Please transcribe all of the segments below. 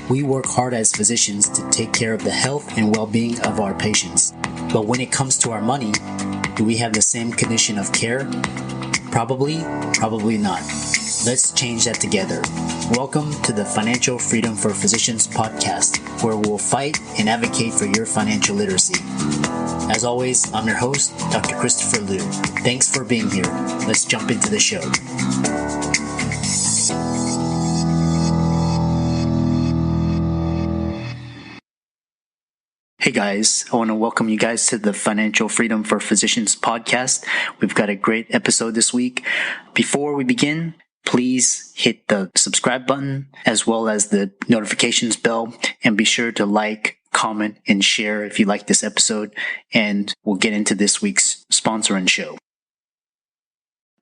We work hard as physicians to take care of the health and well-being of our patients. But when it comes to our money, do we have the same condition of care? Probably not. Let's change that together. Welcome to the Financial Freedom for Physicians podcast, where we'll fight and advocate for your financial literacy. As always, I'm your host, Dr. Christopher Liu. Thanks for being here. Let's jump into the show. Hey guys, I want to welcome you guys to the Financial Freedom for Physicians podcast. We've got a great episode this week. Before we begin, please hit the subscribe button as well as the notifications bell, and be sure to like, comment, and share if you like this episode, and we'll get into this week's sponsor and show.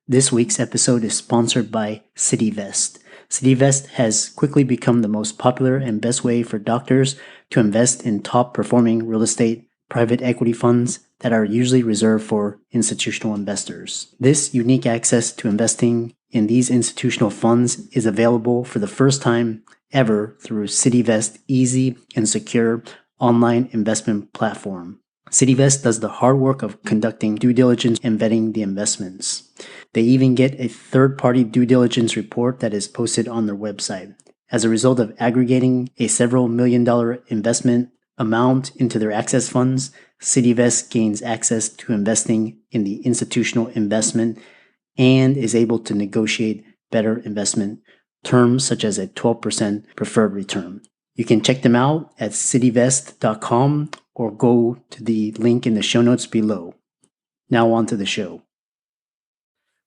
This week's episode is sponsored by CityVest. CityVest has quickly become the most popular and best way for doctors to invest in top-performing real estate private equity funds that are usually reserved for institutional investors. This unique access to investing in these institutional funds is available for the first time ever through CityVest's easy and secure online investment platform. CityVest does the hard work of conducting due diligence and vetting the investments. They even get a third-party due diligence report that is posted on their website. As a result of aggregating a several million-dollar investment amount into their access funds, CityVest gains access to investing in the institutional investment and is able to negotiate better investment terms such as a 12% preferred return. You can check them out at cityvest.com or go to the link in the show notes below. Now on to the show.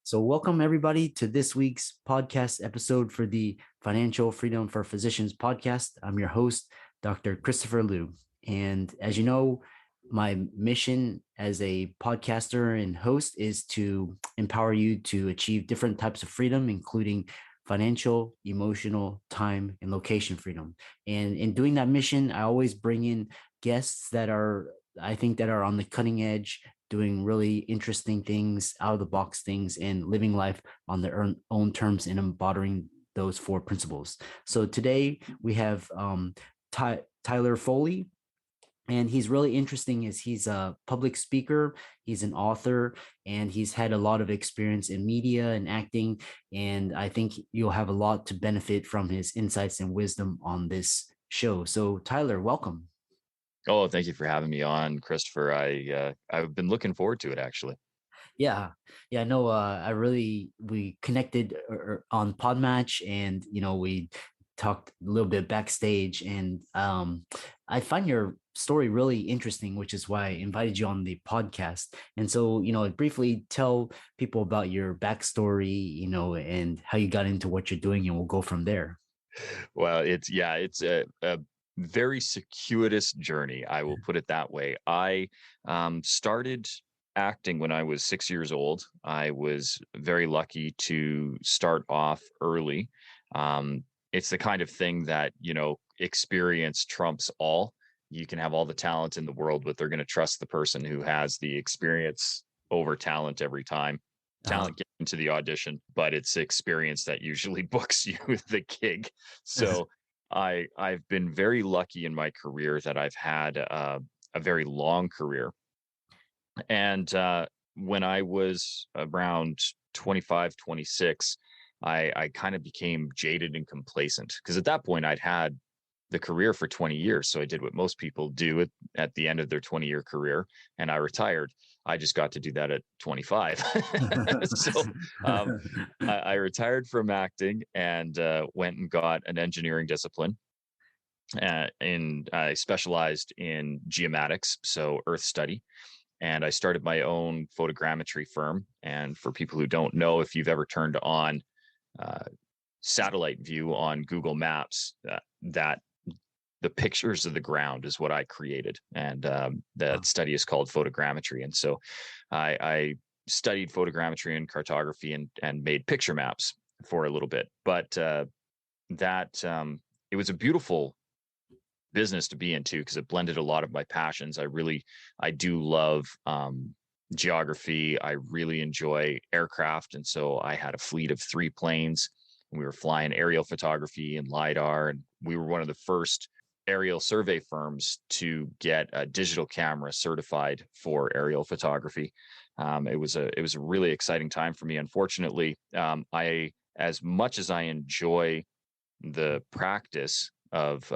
So welcome everybody to this week's podcast episode for the Financial Freedom for Physicians podcast. I'm your host, Dr. Christopher Liu. And as you know, my mission as a podcaster and host is to empower you to achieve different types of freedom, including financial, emotional, time, and location freedom. And in doing that mission, I always bring in guests that are on the cutting edge, doing really interesting things, out of the box things, and living life on their own terms and embodying those four principles. So today we have Tyler Foley, and he's really interesting as he's a public speaker, he's an author, and he's had a lot of experience in media and acting. And I think you'll have a lot to benefit from his insights and wisdom on this show. So Tyler, welcome. Oh, thank you for having me on, Christopher. I've been looking forward to it, actually. Yeah. No, we connected on Podmatch, and, we talked a little bit backstage, and I find your story really interesting, which is why I invited you on the podcast. And so, briefly tell people about your backstory, and how you got into what you're doing, and we'll go from there. Well, it's a very circuitous journey, I will put it that way. I started acting when I was 6 years old. I was very lucky to start off early. It's the kind of thing that, experience trumps all. You can have all the talent in the world, but they're going to trust the person who has the experience over talent every time. Talent gets into the audition, but it's experience that usually books you the gig. So I've been very lucky in my career that I've had a very long career. And when I was around 25, 26, I kind of became jaded and complacent, because at that point I'd had the career for 20 years. So I did what most people do at the end of their 20-year career, and I retired. I just got to do that at 25. So I retired from acting and went and got an engineering discipline. And I specialized in geomatics, so earth study. And I started my own photogrammetry firm. And for people who don't know, if you've ever turned on satellite view on Google Maps, that the pictures of the ground is what I created. And that study is called photogrammetry. And so I studied photogrammetry and cartography and made picture maps for a little bit. But it was a beautiful business to be into, because it blended a lot of my passions. I do love geography. I really enjoy aircraft. And so I had a fleet of 3 planes We were flying aerial photography and LiDAR, and we were one of the first aerial survey firms to get a digital camera certified for aerial photography. It was a really exciting time for me. Unfortunately, I as much as I enjoy the practice of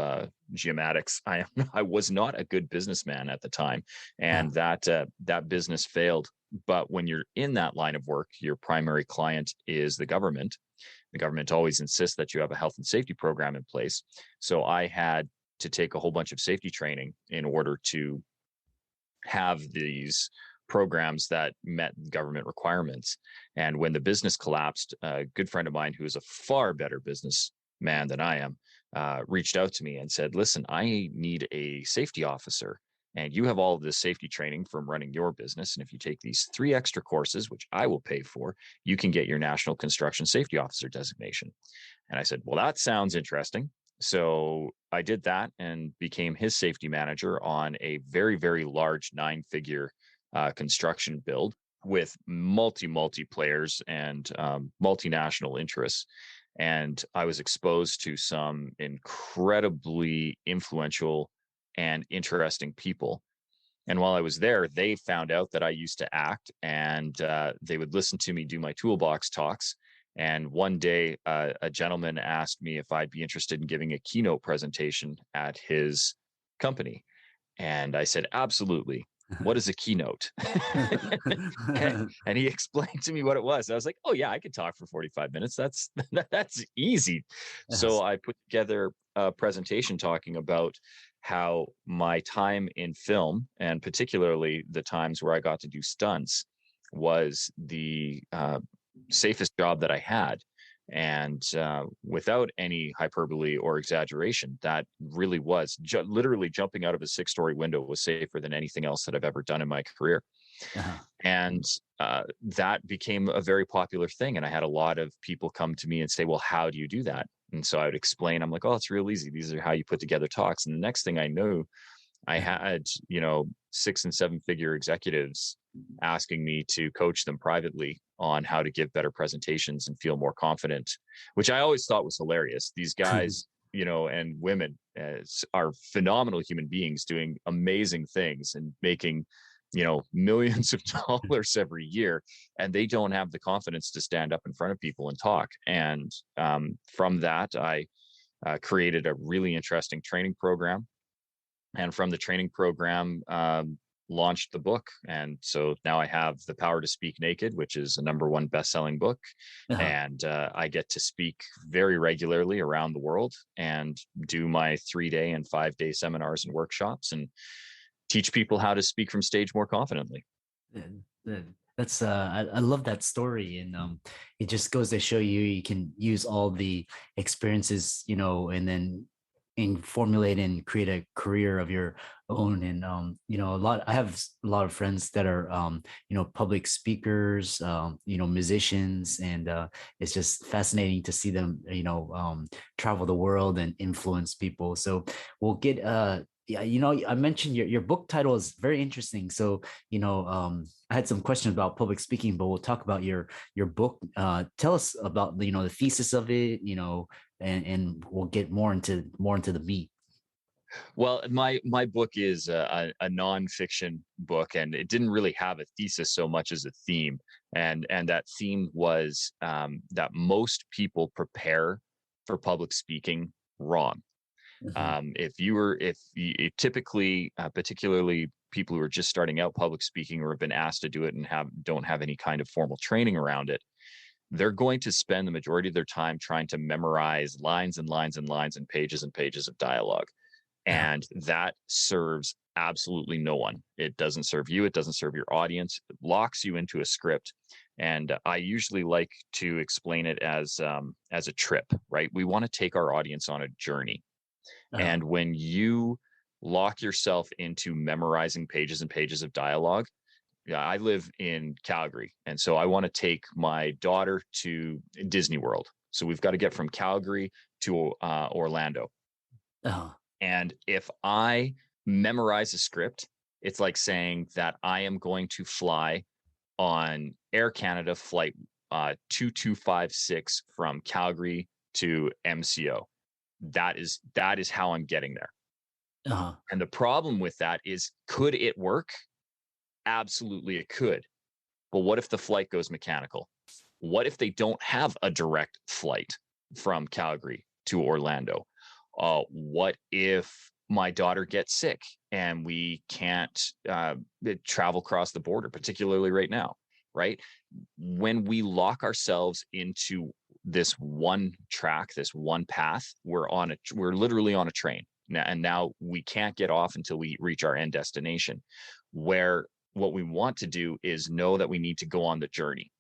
geomatics, I was not a good businessman at the time, and that business failed. But when you're in that line of work, your primary client is the government. The government always insists that you have a health and safety program in place. So I had to take a whole bunch of safety training in order to have these programs that met government requirements. And when the business collapsed, a good friend of mine who is a far better businessman than I am reached out to me and said, listen, I need a safety officer. And you have all of this safety training from running your business. And if you take these 3 extra courses, which I will pay for, you can get your National Construction Safety Officer designation. And I said, well, that sounds interesting. So I did that and became his safety manager on a very, very large 9-figure construction build with multi players and multinational interests. And I was exposed to some incredibly influential and interesting people. And while I was there, they found out that I used to act, and they would listen to me do my toolbox talks. And one day, a gentleman asked me if I'd be interested in giving a keynote presentation at his company. And I said, absolutely. What is a keynote? and he explained to me what it was. I was like, oh yeah, I could talk for 45 minutes. That's easy. Yes. So I put together a presentation talking about how my time in film, and particularly the times where I got to do stunts, was the safest job that I had. And without any hyperbole or exaggeration, that really was literally jumping out of a 6-story window was safer than anything else that I've ever done in my career. And that became a very popular thing. And I had a lot of people come to me and say, well, how do you do that? And so I would explain, I'm like, oh, it's real easy. These are how you put together talks. And the next thing I knew, I had, 6 and 7-figure executives asking me to coach them privately on how to give better presentations and feel more confident, which I always thought was hilarious. These guys, and women are phenomenal human beings doing amazing things and making, millions of dollars every year. And they don't have the confidence to stand up in front of people and talk. And from that, I created a really interesting training program. And from the training program, launched the book. And so now I have The Power to Speak Naked, which is a #1 best-selling book. And I get to speak very regularly around the world and do my 3-day and 5-day seminars and workshops and teach people how to speak from stage more confidently. That's I love that story. And it just goes to show you can use all the experiences, and then formulate and create a career of your own. And I have a lot of friends that are public speakers, musicians, and it's just fascinating to see them travel the world and influence people. So we'll get I mentioned your book title is very interesting. So I had some questions about public speaking, but we'll talk about your book. Tell us about the thesis of it, and we'll get more into the meat. Well, my book is a nonfiction book, and it didn't really have a thesis so much as a theme. And that theme was that most people prepare for public speaking wrong. If you typically, particularly people who are just starting out public speaking or have been asked to do it and don't have any kind of formal training around it, they're going to spend the majority of their time trying to memorize lines and lines and lines and pages of dialogue. And that serves absolutely no one. It doesn't serve you. It doesn't serve your audience. It locks you into a script. And I usually like to explain it as a trip, right? We want to take our audience on a journey. And when you lock yourself into memorizing pages and pages of dialogue, I live in Calgary. And so I want to take my daughter to Disney World. So we've got to get from Calgary to Orlando. And if I memorize a script, it's like saying that I am going to fly on Air Canada flight 2256 from Calgary to MCO. That is how I'm getting there. Uh-huh. And the problem with that is, could it work? Absolutely, it could. But what if the flight goes mechanical? What if they don't have a direct flight from Calgary to Orlando? What if my daughter gets sick and we can't travel across the border, particularly right now, right? When we lock ourselves into this one track, this one path, we're literally on a train. And now we can't get off until we reach our end destination, where what we want to do is know that we need to go on the journey,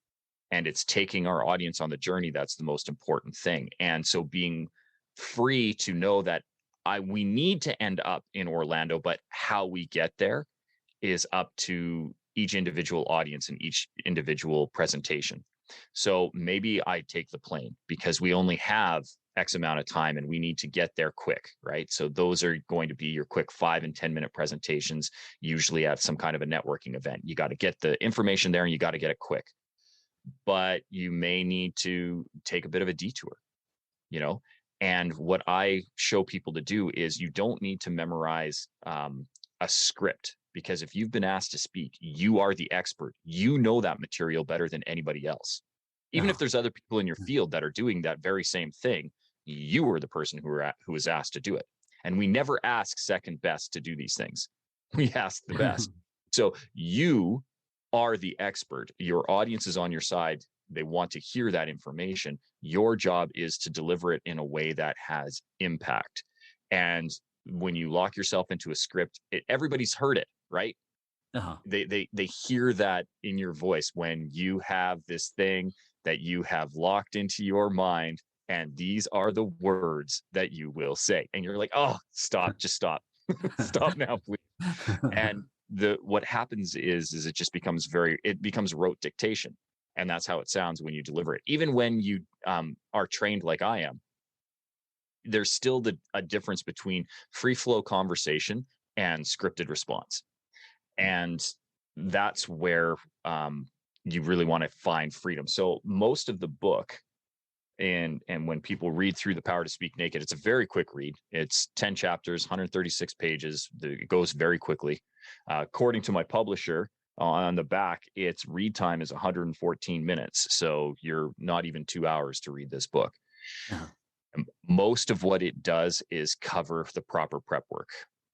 and it's taking our audience on the journey that's the most important thing. And so being free to know that we need to end up in Orlando, but how we get there is up to each individual audience and each individual presentation. So maybe I take the plane because we only have X amount of time and we need to get there quick, right? So those are going to be your quick 5 and 10 minute presentations, usually at some kind of a networking event. You got to get the information there and you got to get it quick. But you may need to take a bit of a detour, you know? And what I show people to do is, you don't need to memorize a script, because if you've been asked to speak, you are the expert. You know that material better than anybody else. Even if there's other people in your field that are doing that very same thing, you are the person who was asked to do it. And we never ask second best to do these things. We ask the best. So you are the expert. Your audience is on your side. They want to hear that information. Your job is to deliver it in a way that has impact. And when you lock yourself into a script, everybody's heard it, right? Uh-huh. They hear that in your voice when you have this thing that you have locked into your mind, and these are the words that you will say. And you're like, oh, stop, just stop. Stop now, please. And what happens is it just becomes rote dictation. And that's how it sounds when you deliver it. Even when you are trained like I am, there's still a difference between free flow conversation and scripted response. And that's where you really want to find freedom. So most of the book, and when people read through The Power to Speak Naked, it's a very quick read. It's 10 chapters, 136 pages. It goes very quickly. According to my publisher, on the back, its read time is 114 minutes. So you're not even 2 hours to read this book. Uh-huh. Most of what it does is cover the proper prep work,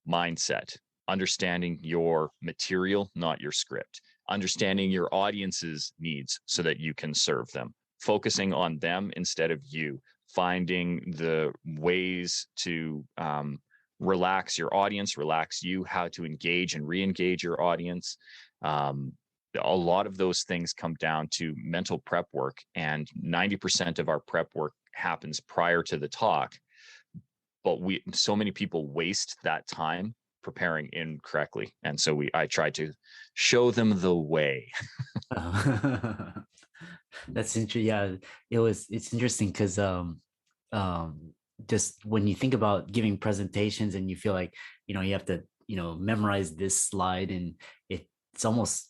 mindset, understanding your material, not your script, understanding your audience's needs so that you can serve them, focusing on them instead of you, finding the ways to relax your audience, relax you, how to engage and re-engage your audience. A lot of those things come down to mental prep work, and 90% of our prep work happens prior to the talk. But so many people waste that time preparing incorrectly, and so I try to show them the way. That's interesting. Yeah, it's interesting because just when you think about giving presentations and you feel like you have to memorize this slide, and it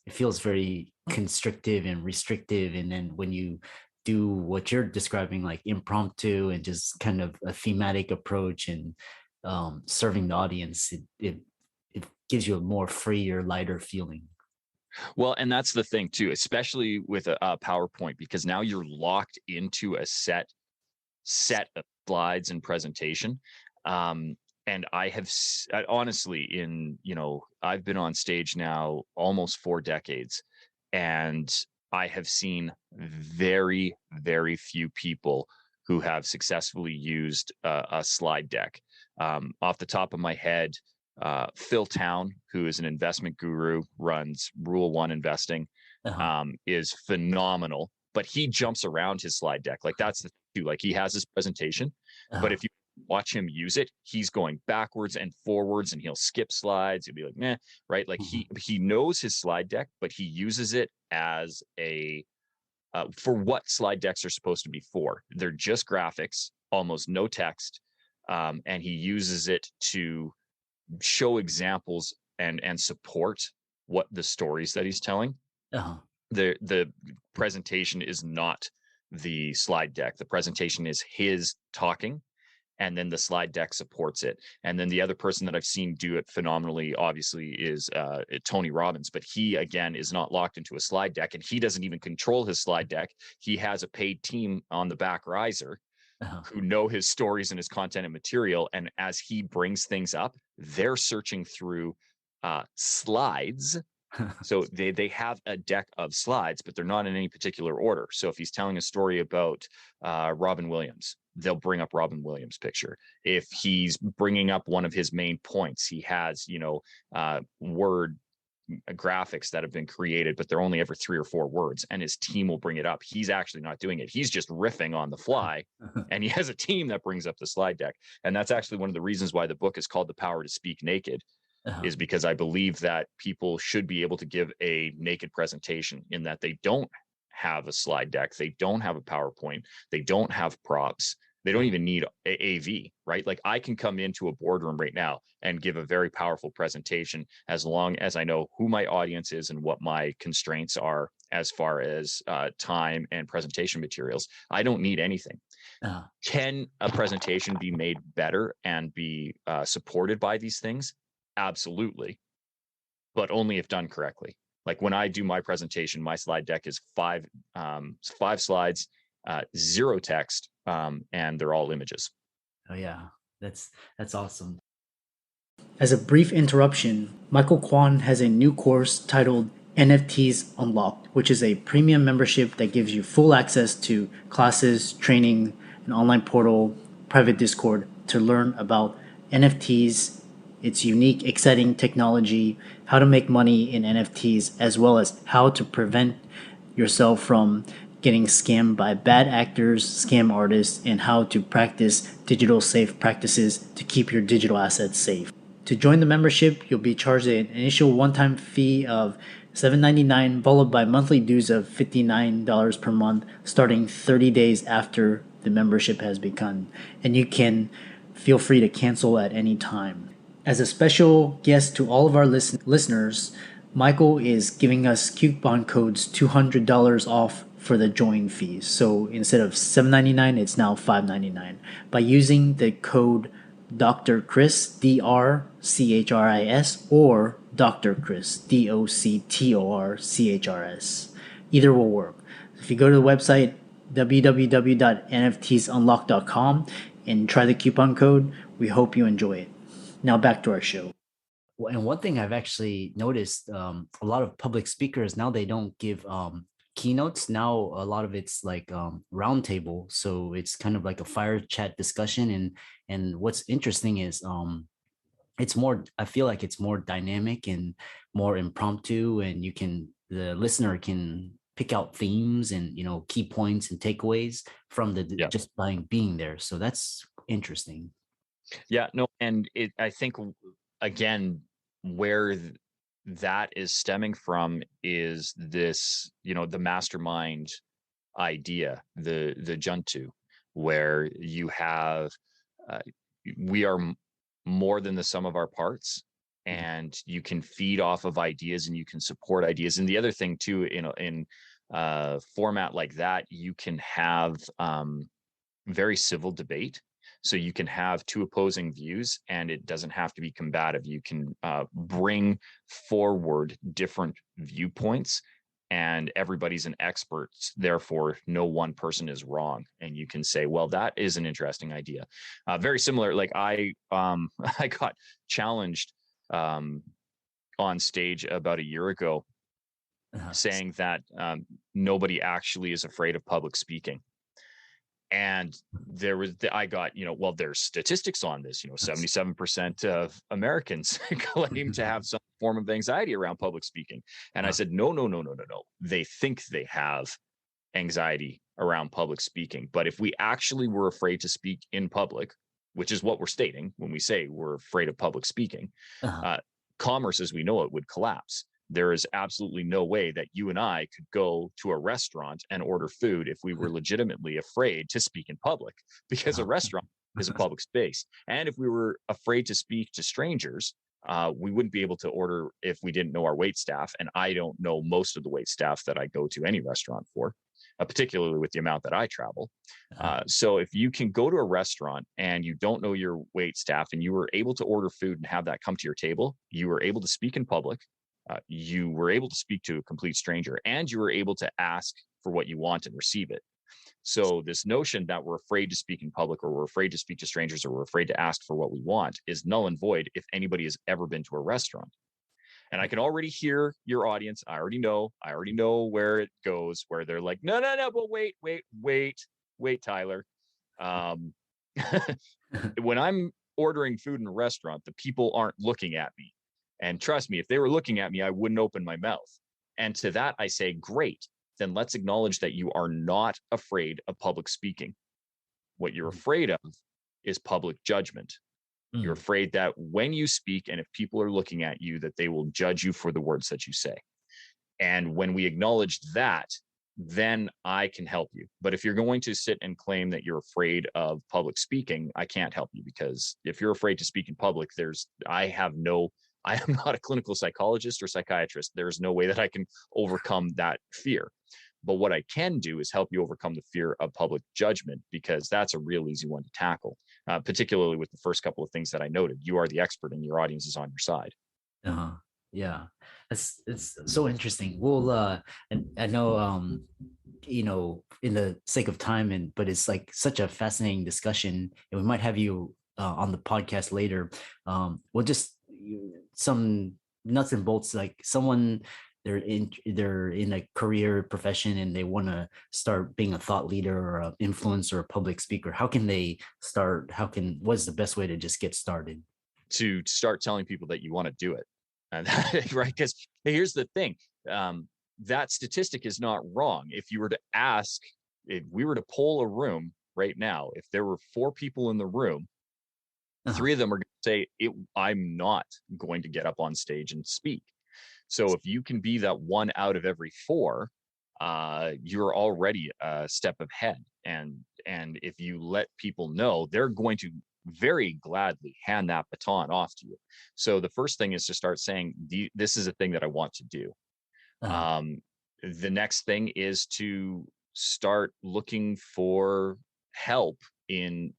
feels very constrictive and restrictive, and then when you do what you're describing, like impromptu and just kind of a thematic approach and serving the audience, it gives you a more freer, lighter feeling. Well, and that's the thing too, especially with a PowerPoint, because now you're locked into a set of slides and presentation. And I have honestly, I've been on stage now almost 4 decades, and I have seen very, very few people who have successfully used a slide deck. Off the top of my head, Phil Town, who is an investment guru, runs Rule 1 Investing, is phenomenal, but he jumps around his slide deck. Like, that's the thing, like, he has his presentation, but if you watch him use it, he's going backwards and forwards, and he'll skip slides. He'll be like, meh, right? Like, he knows his slide deck, but he uses it as for what slide decks are supposed to be for. They're just graphics, almost no text, and he uses it to show examples and support what the stories that he's telling. The presentation is not the slide deck. The presentation is his talking, and then the slide deck supports it. And then the other person that I've seen do it phenomenally, obviously, is Tony Robbins. But he, again, is not locked into a slide deck, and he doesn't even control his slide deck. He has a paid team on the back riser who know his stories and his content and material. And as he brings things up, they're searching through slides. So they have a deck of slides, but they're not in any particular order. So if he's telling a story about Robin Williams, they'll bring up Robin Williams' picture. If he's bringing up one of his main points, he has, word graphics that have been created, but they're only ever 3 or 4 words, and his team will bring it up. He's actually not doing it. He's just riffing on the fly, and he has a team that brings up the slide deck. And that's actually one of the reasons why the book is called The Power to Speak Naked, is because I believe that people should be able to give a naked presentation, in that they don't have a slide deck, they don't have a PowerPoint, they don't have props, they don't even need AV, right? Like, I can come into a boardroom right now and give a very powerful presentation, as long as I know who my audience is and what my constraints are as far as time and presentation materials. I don't need anything. Can a presentation be made better and be supported by these things? Absolutely, but only if done correctly. Like, when I do my presentation, my slide deck is 5 slides, 0 text, and they're all images. Oh yeah, that's awesome. As a brief interruption, Michael Kwan has a new course titled NFTs Unlocked, which is a premium membership that gives you full access to classes, training, an online portal, private Discord to learn about NFTs, its unique, exciting technology, how to make money in NFTs, as well as how to prevent yourself from getting scammed by bad actors, scam artists, and how to practice digital safe practices to keep your digital assets safe. To join the membership, you'll be charged an initial one-time fee of $7.99, followed by monthly dues of $59 per month, starting 30 days after the membership has begun. And you can feel free to cancel at any time. As a special guest to all of our listeners, Michael is giving us coupon codes $200 off for the join fees. So instead of $7.99, it's now $5.99 by using the code Dr. Chris, DRCHRIS, or Dr. Chris, DOCTORCHRS. Either will work. If you go to the website www.nftsunlock.com and try the coupon code, we hope you enjoy it. Now back to our show. And one thing I've actually noticed, a lot of public speakers now, they don't give keynotes. Now a lot of it's like roundtable, so it's kind of like a fire chat discussion. And what's interesting is it's more, I feel like it's more dynamic and more impromptu, and the listener can pick out themes and key points and takeaways from just by being there. So that's interesting. Yeah, no, and I think, again, where that is stemming from is this, the mastermind idea, the Juntu, where you have, we are more than the sum of our parts, and you can feed off of ideas and you can support ideas. And the other thing too, in format like that, you can have very civil debate. So you can have 2 opposing views, and it doesn't have to be combative. You can bring forward different viewpoints, and everybody's an expert. Therefore, no one person is wrong. And you can say, well, that is an interesting idea. Very similar. Like, I got challenged on stage about a year ago, saying that nobody actually is afraid of public speaking. And I got, well, there's statistics on this, 77% of Americans claim to have some form of anxiety around public speaking. And I said, no. They think they have anxiety around public speaking. But if we actually were afraid to speak in public, which is what we're stating when we say we're afraid of public speaking, commerce as we know it would collapse. There is absolutely no way that you and I could go to a restaurant and order food if we were legitimately afraid to speak in public, because a restaurant is a public space. And if we were afraid to speak to strangers, we wouldn't be able to order if we didn't know our wait staff. And I don't know most of the wait staff that I go to any restaurant for. particularly with the amount that I travel. So if you can go to a restaurant and you don't know your wait staff and you were able to order food and have that come to your table, you were able to speak in public, you were able to speak to a complete stranger, and you were able to ask for what you want and receive it. So this notion that we're afraid to speak in public, or we're afraid to speak to strangers, or we're afraid to ask for what we want is null and void if anybody has ever been to a restaurant. And I can already hear your audience. I already know where it goes, where they're like, no, but wait, Tyler. When I'm ordering food in a restaurant, the people aren't looking at me. And trust me, if they were looking at me, I wouldn't open my mouth. And to that, I say, great, then let's acknowledge that you are not afraid of public speaking. What you're afraid of is public judgment. You're afraid that when you speak and if people are looking at you, that they will judge you for the words that you say. And when we acknowledge that, then I can help you. But if you're going to sit and claim that you're afraid of public speaking, I can't help you, because if you're afraid to speak in public, I am not a clinical psychologist or psychiatrist. There's no way that I can overcome that fear. But what I can do is help you overcome the fear of public judgment, because that's a real easy one to tackle, particularly with the first couple of things that I noted. You are the expert and your audience is on your side. Yeah, it's so interesting. Well, and I know, in the sake of time, but it's like such a fascinating discussion, and we might have you on the podcast later. We'll just some nuts and bolts, like someone they're in a career profession and they want to start being a thought leader or an influencer or a public speaker. How can they start? What's the best way to just get started? To start telling people that you want to do it. And right, because here's the thing, that statistic is not wrong. If we were to poll a room right now, if there were 4 people in the room, 3 of them are going to say, I'm not going to get up on stage and speak. So if you can be that 1 out of every 4, you're already a step ahead. And if you let people know, they're going to very gladly hand that baton off to you. So the first thing is to start saying, this is a thing that I want to do. The next thing is to start looking for help in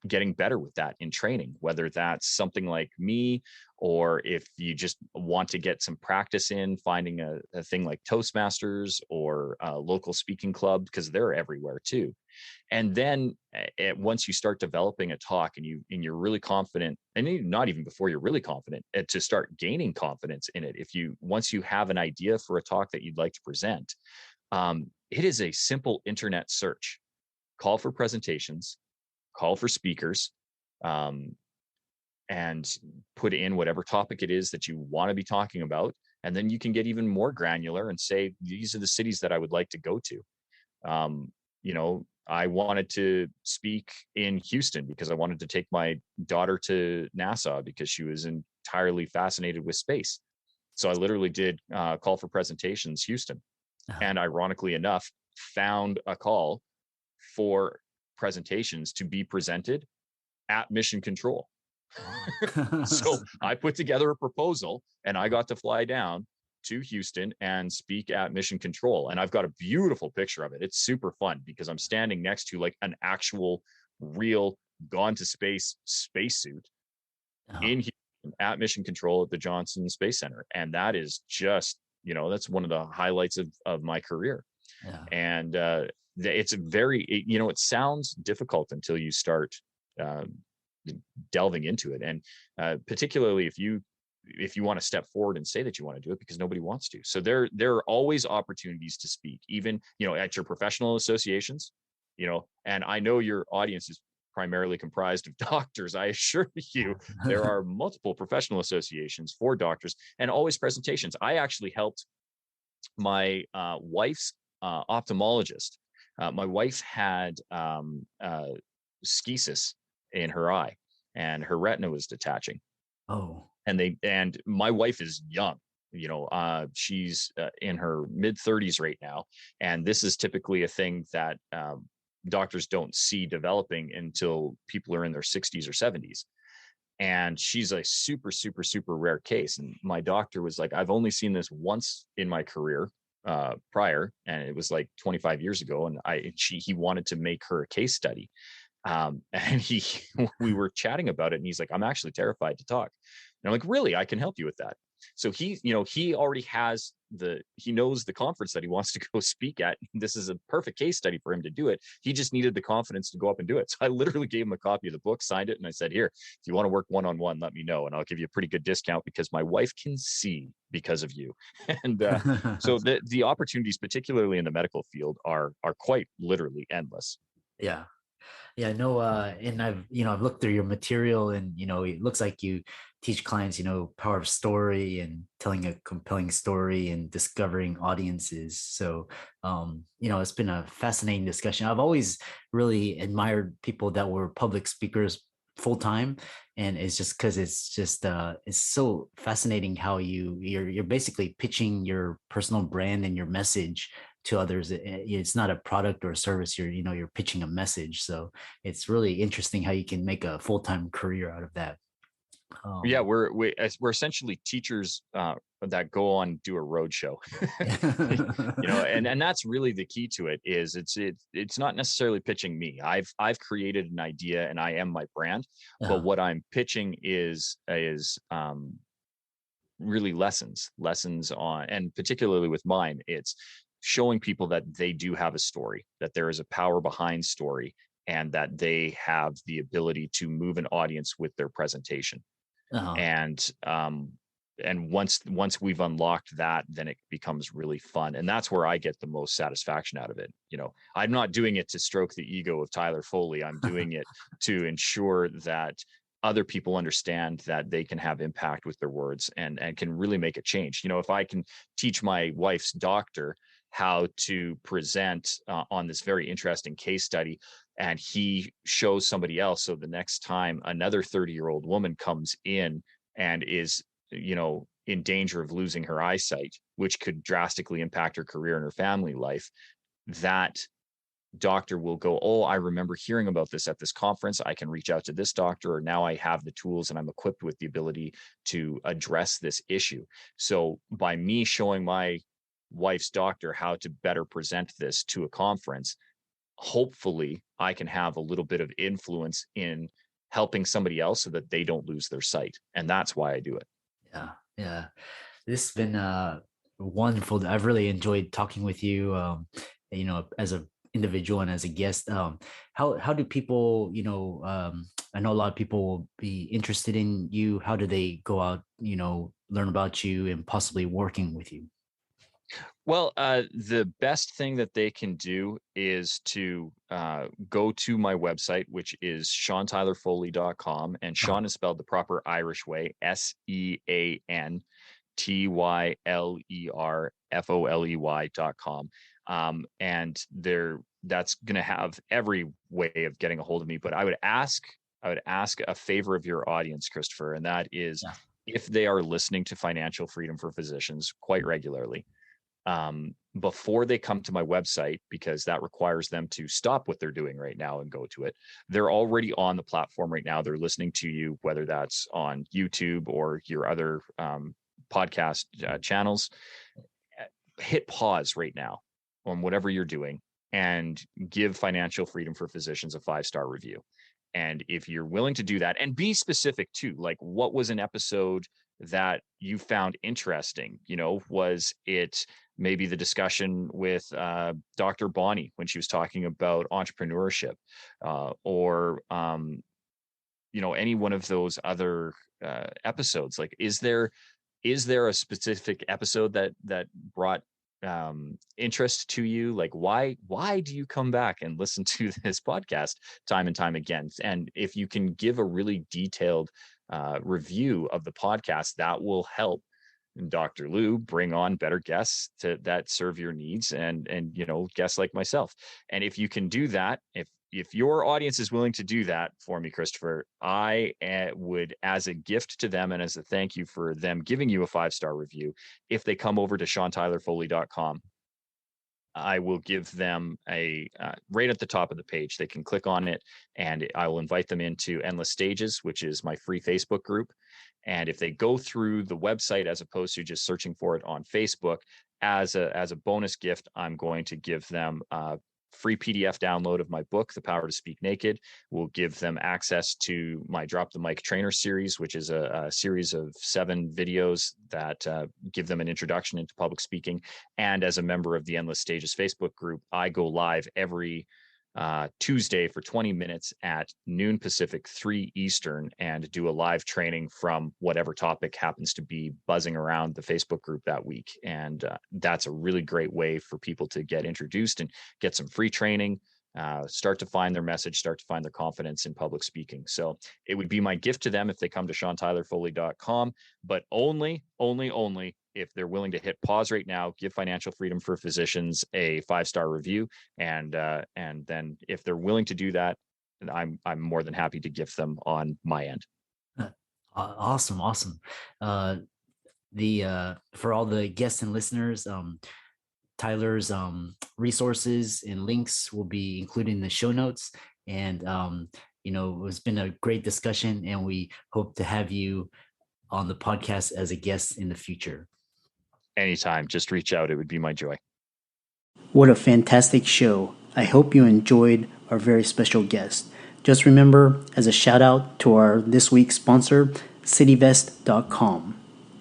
getting better with that in training, whether that's something like me, or if you just want to get some practice in finding a thing like Toastmasters or a local speaking club, because they're everywhere too. And then once you start developing a talk and you're really confident, and not even before you're really confident, to start gaining confidence in it. Once you have an idea for a talk that you'd like to present, it is a simple internet search. Call for presentations, call for speakers, and put in whatever topic it is that you want to be talking about. And then you can get even more granular and say, these are the cities that I would like to go to. I wanted to speak in Houston because I wanted to take my daughter to NASA because she was entirely fascinated with space. So I literally did call for presentations, Houston. And ironically enough, found a call for presentations to be presented at Mission Control. So I put together a proposal and I got to fly down to Houston and speak at Mission Control. And I've got a beautiful picture of it. It's super fun because I'm standing next to like an actual real gone to space spacesuit in Houston at Mission Control at the Johnson Space Center. And that is just, that's one of the highlights of my career. Yeah. And it's it sounds difficult until you start delving into it. And particularly if you want to step forward and say that you want to do it, because nobody wants to. So there are always opportunities to speak, even, at your professional associations, and I know your audience is primarily comprised of doctors. I assure you, there are multiple professional associations for doctors and always presentations. I actually helped my wife's ophthalmologist. My wife had schisis in her eye and her retina was detaching. Oh. And my wife is young, she's in her mid 30s right now. And this is typically a thing that doctors don't see developing until people are in their 60s or 70s. And she's a super, super, super rare case. And my doctor was like, I've only seen this once in my career. prior, and it was like 25 years ago, and he wanted to make her a case study. And we were chatting about it, and he's like, I'm actually terrified to talk. And I'm like, really? I can help you with that. So he already has he knows the conference that he wants to go speak at. This is a perfect case study for him to do it. He just needed the confidence to go up and do it. So I literally gave him a copy of the book, signed it, and I said, here, if you want to work one-on-one, let me know, and I'll give you a pretty good discount because my wife can see because of you. And so the opportunities, particularly in the medical field, are quite literally endless. Yeah. Yeah, no, and I've looked through your material, and it looks like you teach clients, power of story and telling a compelling story and discovering audiences. So, it's been a fascinating discussion. I've always really admired people that were public speakers full time, and it's just because it's so fascinating how you're basically pitching your personal brand and your message to others. It's not a product or a service. You're pitching a message. So it's really interesting how you can make a full-time career out of that. Yeah, we're essentially teachers that go on do a road show. And that's really the key to it. Is it's not necessarily pitching me. I've created an idea and I am my brand, but what I'm pitching is really lessons on, and particularly with mine, it's showing people that they do have a story, that there is a power behind story, and that they have the ability to move an audience with their presentation. And once we've unlocked that, then it becomes really fun, and that's where I get the most satisfaction out of it. I'm not doing it to stroke the ego of Tyler Foley. I'm doing it to ensure that other people understand that they can have impact with their words and can really make a change. If I can teach my wife's doctor how to present on this very interesting case study, and he shows somebody else, so the next time another 30-year-old woman comes in and is in danger of losing her eyesight, which could drastically impact her career and her family life, that doctor will go, oh, I remember hearing about this at this conference. I can reach out to this doctor, or now I have the tools and I'm equipped with the ability to address this issue. So by me showing my wife's doctor how to better present this to a conference, hopefully I can have a little bit of influence in helping somebody else so that they don't lose their sight. And that's why I do it. Yeah. This has been wonderful. I've really enjoyed talking with you, as an individual and as a guest. How do people, I know a lot of people will be interested in you. How do they go out, learn about you and possibly working with you? Well, the best thing that they can do is to go to my website, which is SeanTylerFoley.com. And Sean is spelled the proper Irish way, SeanTylerFoley.com. And that's going to have every way of getting a hold of me. But I would ask a favor of your audience, Christopher, and that is if they are listening to Financial Freedom for Physicians quite regularly, before they come to my website, because that requires them to stop what they're doing right now and go to it. They're already on the platform right now. They're listening to you, whether that's on YouTube or your other podcast channels. Hit pause right now on whatever you're doing and give Financial Freedom for Physicians a 5-star review. And if you're willing to do that, and be specific too, like what was an episode that you found interesting? Was it maybe the discussion with Dr. Bonnie when she was talking about entrepreneurship, or any one of those other episodes? Like, is there a specific episode that brought interest to you? Like, why do you come back and listen to this podcast time and time again? And if you can give a really detailed review of the podcast, that will help Dr. Lou bring on better guests that serve your needs, and guests like myself. And if you can do that, if your audience is willing to do that for me, Christopher, I would, as a gift to them and as a thank you for them giving you a 5-star review, if they come over to SeanTylerFoley.com, I will give them a right at the top of the page. They can click on it, and I will invite them into Endless Stages, which is my free Facebook group. And if they go through the website as opposed to just searching for it on Facebook, as a bonus gift, I'm going to give them free PDF download of my book, The Power to Speak Naked. We'll give them access to my Drop the Mic Trainer series, which is a series of 7 videos that give them an introduction into public speaking. And as a member of the Endless Stages Facebook group, I go live every Tuesday for 20 minutes at noon Pacific, 3 Eastern, and do a live training from whatever topic happens to be buzzing around the Facebook group that week. And that's a really great way for people to get introduced and get some free training, start to find their message, start to find their confidence in public speaking. So it would be my gift to them if they come to SeanTylerFoley.com, but only if they're willing to hit pause right now, give Financial Freedom for Physicians a 5-star review, and then if they're willing to do that, I'm more than happy to gift them on my end. Awesome. For all the guests and listeners, Tyler's resources and links will be included in the show notes. And it's been a great discussion, and we hope to have you on the podcast as a guest in the future. Anytime, just reach out. It would be my joy. What a fantastic show. I hope you enjoyed our very special guest. Just remember, as a shout out to our this week's sponsor, CityVest.com.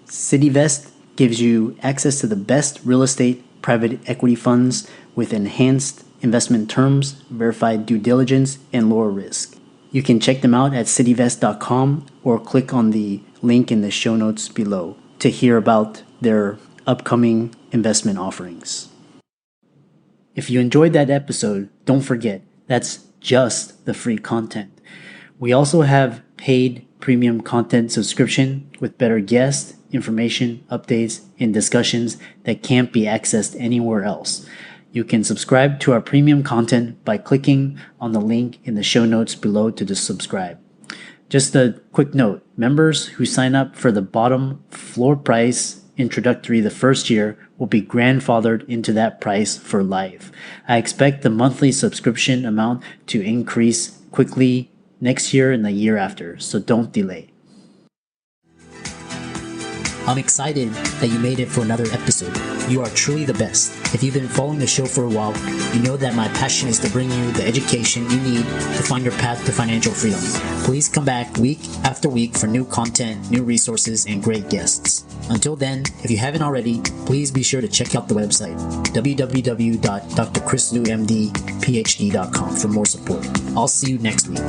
CityVest gives you access to the best real estate private equity funds with enhanced investment terms, verified due diligence, and lower risk. You can check them out at cityvest.com or click on the link in the show notes below to hear about their upcoming investment offerings. If you enjoyed that episode, don't forget, that's just the free content. We also have paid premium content subscription with better guests, information, updates, and discussions that can't be accessed anywhere else. You can subscribe to our premium content by clicking on the link in the show notes below to subscribe. Just a quick note, members who sign up for the bottom floor price introductory the first year will be grandfathered into that price for life. I expect the monthly subscription amount to increase quickly next year and the year after, so don't delay. I'm excited that you made it for another episode. You are truly the best. If you've been following the show for a while, you know that my passion is to bring you the education you need to find your path to financial freedom. Please come back week after week for new content, new resources, and great guests. Until then, if you haven't already, please be sure to check out the website, www.drchrislumdphd.com for more support. I'll see you next week.